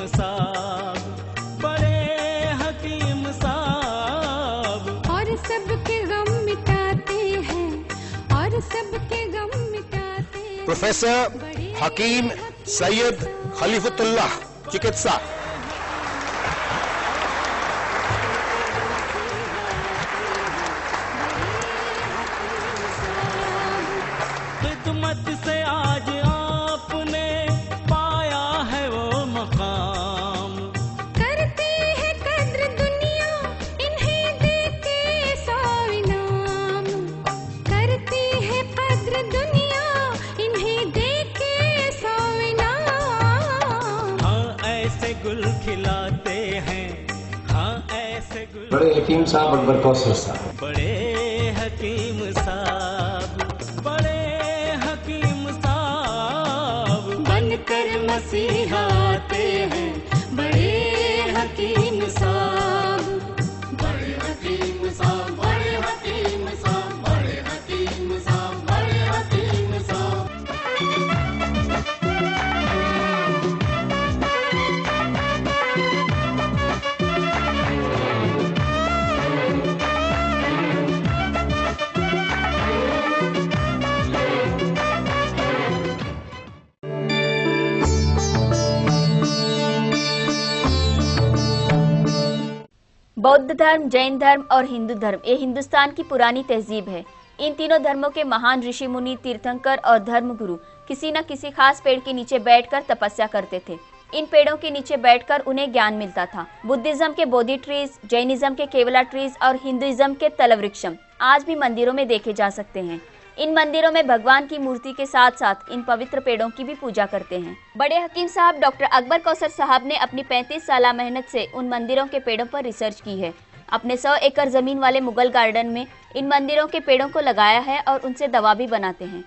साहब, बड़े हकीम साहब, और सबके गम मिटाते हैं, और सबके गम मिटाते हैं। प्रोफेसर हकीम सैयद खलीफुतुल्लाह, चिकित्सा। खिदमत से आज आपने पाया है वो मकाम, करती है कद्र दुनिया इन्हें देके 100 इनाम, करती है कद्र दुनिया इन्हें देके 100 इनाम। हाँ ऐसे गुल खिलाते हैं, हाँ ऐसे गुल। बड़े हकीम साहब अकबर कौसर साहब, बड़े हकीम साहब, बड़े हकीम साहब, बनकर मसीहा आते हैं, बड़े हकीम साहब, बड़े हकीम साहब, बड़े हकीम साहब, बड़े हकीम साहब, बड़े हकीम साहब। बौद्ध धर्म, जैन धर्म और हिंदू धर्म ये हिंदुस्तान की पुरानी तहजीब है। इन तीनों धर्मों के महान ऋषि मुनि, तीर्थंकर और धर्मगुरु किसी न किसी खास पेड़ के नीचे बैठकर तपस्या करते थे। इन पेड़ों के नीचे बैठकर उन्हें ज्ञान मिलता था। बुद्धिज्म के बोधि ट्रीज, जैनिज्म के केवला ट्रीज और हिंदुइज्म के तलवृक्षम आज भी मंदिरों में देखे जा सकते हैं। इन मंदिरों में भगवान की मूर्ति के साथ साथ इन पवित्र पेड़ों की भी पूजा करते हैं। बड़े हकीम साहब डॉक्टर अकबर कौसर साहब ने अपनी 35 साल मेहनत से उन मंदिरों के पेड़ों पर रिसर्च की है। अपने 100 एकड़ जमीन वाले मुगल गार्डन में इन मंदिरों के पेड़ों को लगाया है और उनसे दवा भी बनाते हैं।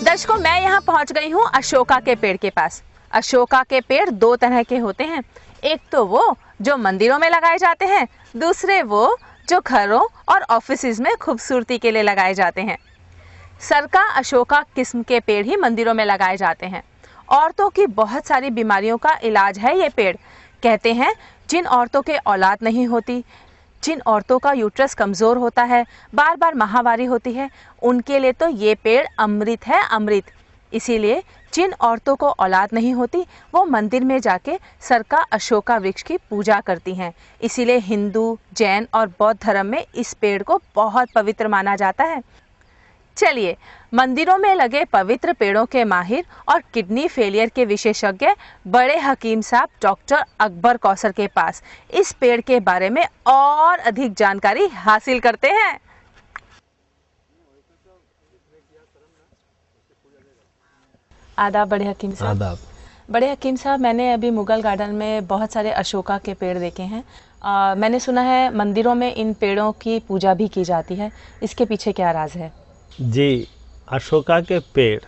दर्शकों, मैं यहाँ पहुँच गई हूँ अशोका के पेड़ के पास। अशोका के पेड़ दो तरह के होते हैं, एक तो वो जो मंदिरों में लगाए जाते हैं, दूसरे वो जो घरों और ऑफिसेज में खूबसूरती के लिए लगाए जाते हैं। सरका अशोका किस्म के पेड़ ही मंदिरों में लगाए जाते हैं। औरतों की बहुत सारी बीमारियों का इलाज है ये पेड़। कहते हैं जिन औरतों के औलाद नहीं होती, जिन औरतों का यूट्रस कमज़ोर होता है, बार बार माहवारी होती है, उनके लिए तो ये पेड़ अमृत है, अमृत। इसीलिए जिन औरतों को औलाद नहीं होती वो मंदिर में जाके सरका अशोका वृक्ष की पूजा करती हैं। इसीलिए हिंदू, जैन और बौद्ध धर्म में इस पेड़ को बहुत पवित्र माना जाता है। चलिए मंदिरों में लगे पवित्र पेड़ों के माहिर और किडनी फेलियर के विशेषज्ञ बड़े हकीम साहब डॉक्टर अकबर कौसर के पास इस पेड़ के बारे में और अधिक जानकारी हासिल करते हैं। आदाब बड़े हकीम साहब। आदाब। बड़े हकीम साहब, मैंने अभी मुगल गार्डन में बहुत सारे अशोका के पेड़ देखे हैं। मैंने सुना है मंदिरों में इन पेड़ों की पूजा भी की जाती है, इसके पीछे क्या राज है? जी, अशोका के पेड़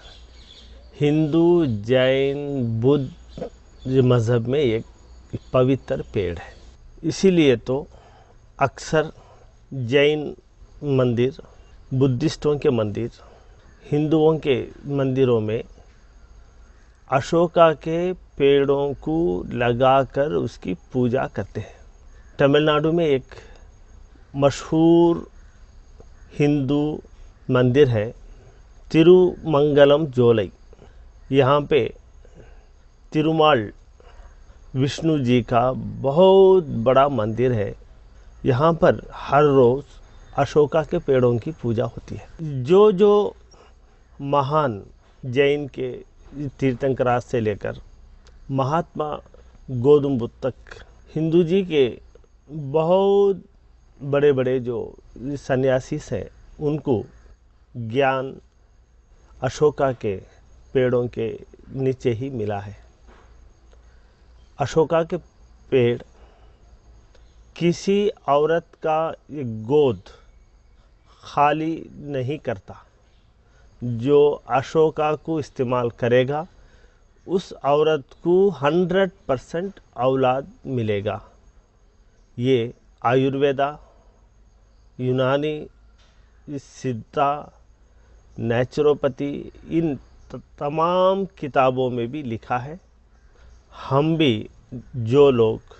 हिंदू, जैन, बुद्ध मज़हब में एक पवित्र पेड़ है। इसीलिए तो अक्सर जैन मंदिर, बुद्धिस्टों के मंदिर, हिंदुओं के मंदिरों में अशोका के पेड़ों को लगाकर उसकी पूजा करते हैं। तमिलनाडु में एक मशहूर हिंदू मंदिर है तिरुमंगलम जोलई। यहाँ पे तिरुमाल विष्णु जी का बहुत बड़ा मंदिर है। यहाँ पर हर रोज़ अशोका के पेड़ों की पूजा होती है। जो महान जैन के तीर्थंकर से लेकर महात्मा गौतम बुद्ध तक, हिंदू जी के बहुत बड़े बड़े जो सन्यासी हैं, उनको ज्ञान अशोका के पेड़ों के नीचे ही मिला है। अशोका के पेड़ किसी औरत का ये गोद खाली नहीं करता। जो अशोका को इस्तेमाल करेगा उस औरत को 100% औलाद मिलेगा। ये आयुर्वेदा, यूनानी, सिद्धा, नेचुरोपैथी, इन तमाम किताबों में भी लिखा है। हम भी जो लोग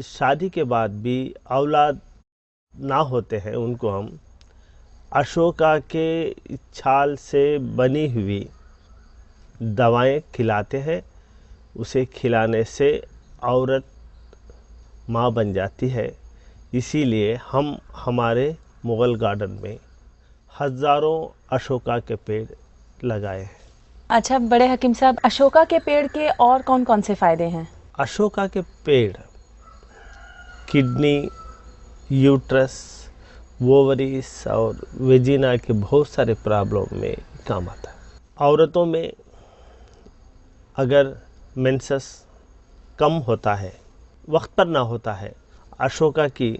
शादी के बाद भी औलाद ना होते हैं उनको हम अशोका के छाल से बनी हुई दवाएं खिलाते हैं। उसे खिलाने से औरत माँ बन जाती है। इसीलिए हम हमारे मुग़ल गार्डन में हज़ारों अशोका के पेड़ लगाए हैं। अच्छा बड़े हकीम साहब, अशोका के पेड़ के और कौन कौन से फ़ायदे हैं? अशोका के पेड़ किडनी, यूट्रस, ओवरीज और वेजिना के बहुत सारे प्रॉब्लम में काम आता है। औरतों में अगर मेंसेस कम होता है, वक्त पर ना होता है, अशोका की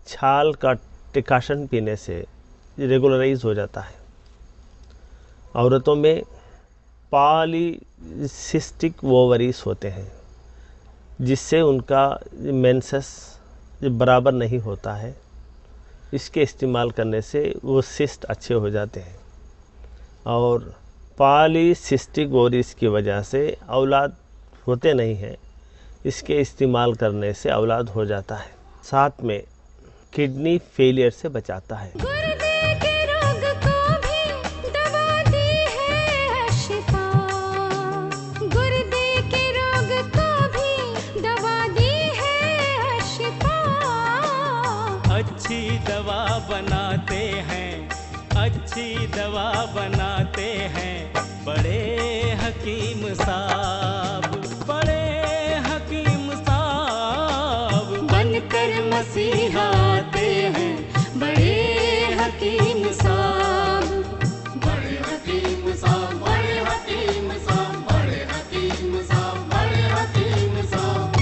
छाल का डिकाशन पीने से रेगुलराइज हो जाता है। औरतों में पॉलीसिस्टिक ओवरीज होते हैं जिससे उनका मेंसेस बराबर नहीं होता है। इसके इस्तेमाल करने से वो सिस्ट अच्छे हो जाते हैं और पॉलीसिस्टिक ओवरीज की वजह से औलाद होते नहीं हैं। इसके इस्तेमाल करने से औलाद हो जाता है। साथ में किडनी फेलियर से बचाता है। गुर्दे के रोग को भी दवा दी है शिफा। गुर्दे के रोग को भी दवा दी है शिफा। अच्छी दवा बनाते हैं, अच्छी दवा बनाते हैं बड़े हकीम साहब, बड़े हकीम साहब बनकर मसीहा आते हैं बड़े हकीम साहब। बड़े हकीम साहब, बड़े हकीम साहब, बड़े हकीम साहब, बड़े हकीम साहब।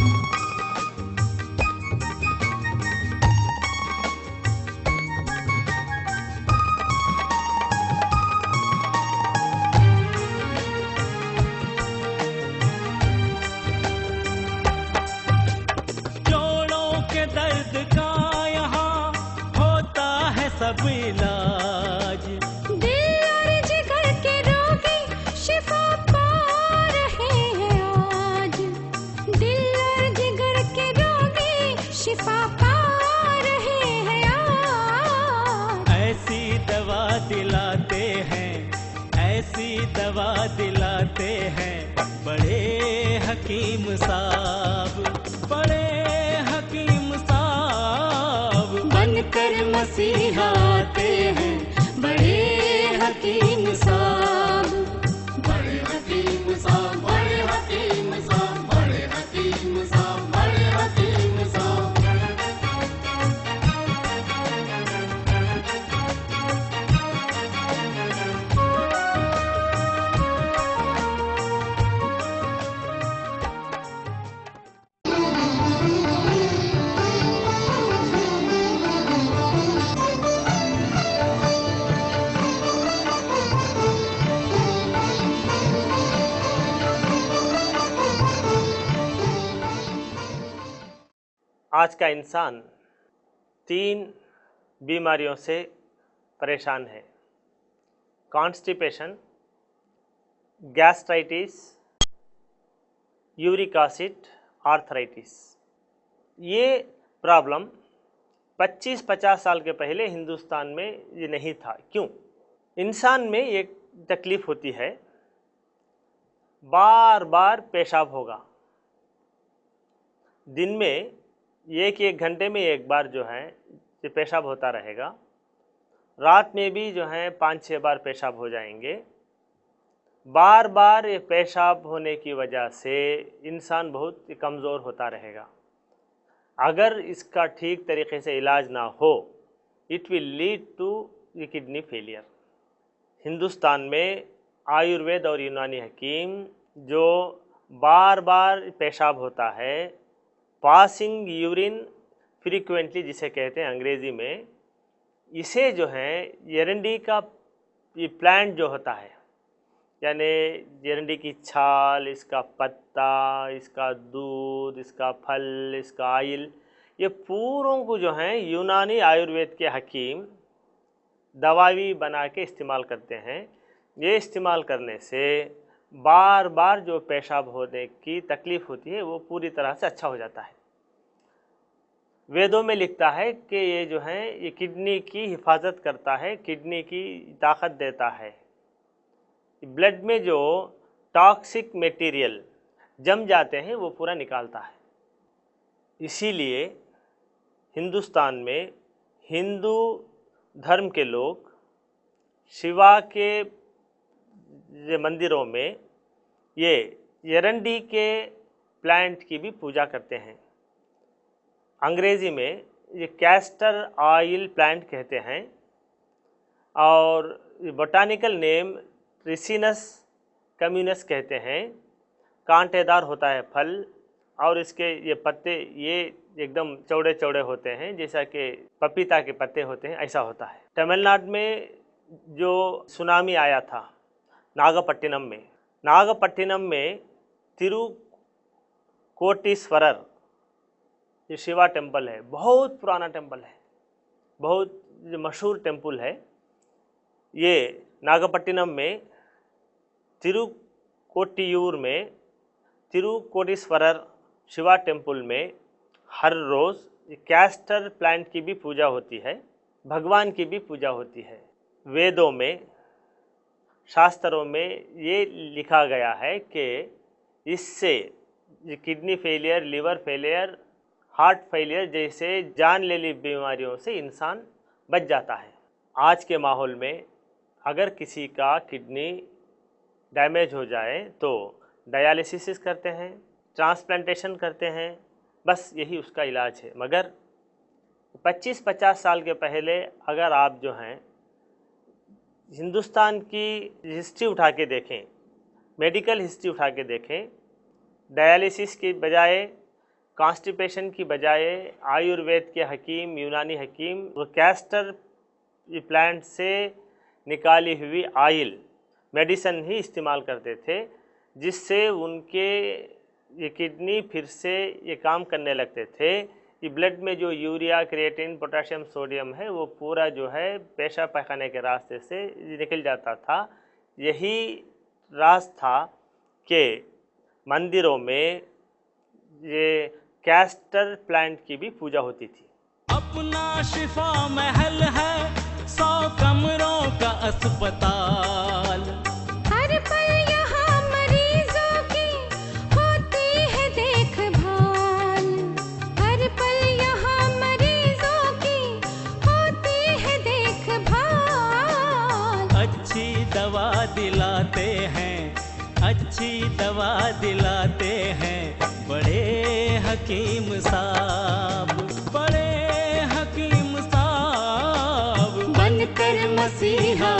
जोड़ों के दर्द का यहाँ होता है सब इलाज। दिल और जिगर के रोगी शिफा पा रहे हैं आज। दिल और जिगर के रोगी शिफा पा रहे हैं आज। ऐसी दवा दिलाते हैं, ऐसी दवा दिलाते हैं बड़े हकीम साहब, बड़े हकीम साहब बनकर मसीहा आते हैं बड़े हकीम साहब। बड़े हकीम साहब, बड़े हकीम साहब, बड़े हकीम साहब, बड़े हकीम साहब। आज का इंसान 3 बीमारियों से परेशान है। Constipation, gastritis, uric acid, arthritis. ये प्रॉब्लम 25-50 साल के पहले हिंदुस्तान में ये नहीं था। क्यों? इंसान में एक तकलीफ़ होती है, बार बार पेशाब होगा। दिन में 1-1 घंटे में एक बार जो है ये पेशाब होता रहेगा। रात में भी जो है 5-6 बार पेशाब हो जाएंगे। बार बार ये पेशाब होने की वजह से इंसान बहुत कमज़ोर होता रहेगा। अगर इसका ठीक तरीके से इलाज ना हो, it will lead to kidney failure. Hindustan में आयुर्वेद और यूनानी हकीम जो बार बार पेशाब होता है, पासिंग यूरिन फ्रीक्वेंटली जिसे कहते हैं अंग्रेज़ी में, इसे जो है एरंडी का ये प्लांट जो होता है, यानी एरंडी की छाल, इसका पत्ता, इसका दूध, इसका फल, इसका आयल, ये पूरों को जो है यूनानी आयुर्वेद के हकीम दवाई बना के इस्तेमाल करते हैं। ये इस्तेमाल करने से बार बार जो पेशाब होने की तकलीफ़ होती है वो पूरी तरह से अच्छा हो जाता है। वेदों में लिखता है कि ये जो है ये किडनी की हिफाजत करता है, किडनी की ताकत देता है, ब्लड में जो टॉक्सिक मटेरियल जम जाते हैं वो पूरा निकालता है। इसीलिए हिंदुस्तान में हिंदू धर्म के लोग शिवा के मंदिरों में ये एरंडी के प्लांट की भी पूजा करते हैं। अंग्रेज़ी में ये कैस्टर ऑयल प्लांट कहते हैं और बोटानिकल नेम रिसिनस कम्युनस कहते हैं। कांटेदार होता है फल और इसके ये पत्ते ये एकदम चौड़े चौड़े होते हैं, जैसा कि पपीता के पत्ते होते हैं, ऐसा होता है। तमिलनाडु में जो सुनामी आया था नागपट्टिनम में तिरुकोटीश्वरर ये शिवा टेम्पल है, बहुत पुराना टेम्पल है, बहुत मशहूर टेम्पल है। ये नागपट्टिनम में तिरुकोटियूर में तिरुकोटीश्वरर शिवा टेम्पल में हर रोज़ कैस्टर प्लांट की भी पूजा होती है, भगवान की भी पूजा होती है। वेदों में, शास्त्रों में ये लिखा गया है कि इससे kidney failure, liver failure, heart failure जैसे जानलेवा बीमारियों से इंसान बच जाता है। आज के माहौल में अगर किसी का किडनी डैमेज हो जाए तो डायलिसिस करते हैं, ट्रांसप्लांटेशन करते हैं, बस यही उसका इलाज है। मगर 25-50 साल के पहले अगर आप जो हैं हिंदुस्तान की हिस्ट्री उठा के देखें, मेडिकल हिस्ट्री उठा के देखें, डायलिसिस की बजाय, कॉन्स्टिपेशन की बजाय आयुर्वेद के हकीम, यूनानी हकीम वो कैस्टर प्लांट से निकाली हुई ऑयल मेडिसिन ही इस्तेमाल करते थे, जिससे उनके ये किडनी फिर से ये काम करने लगते थे। ये ब्लड में जो यूरिया, क्रिएटिन, पोटेशियम, सोडियम है वो पूरा जो है पेशाब पैखाने के रास्ते से निकल जाता था। यही राज था कि मंदिरों में ये कैस्टर प्लांट की भी पूजा होती थी। अपना शिफा महल है, 100 कमरों का अस्पताल, हर पल यहाँ मरीजों की होती है देखभाल, हर पल यहाँ मरीजों की होती है देखभाल। अच्छी दवा दिलाते हैं, अच्छी दवा दिलाते हैं बड़े हकीम साहब, बड़े हकीम साहब, बनकर मसीहा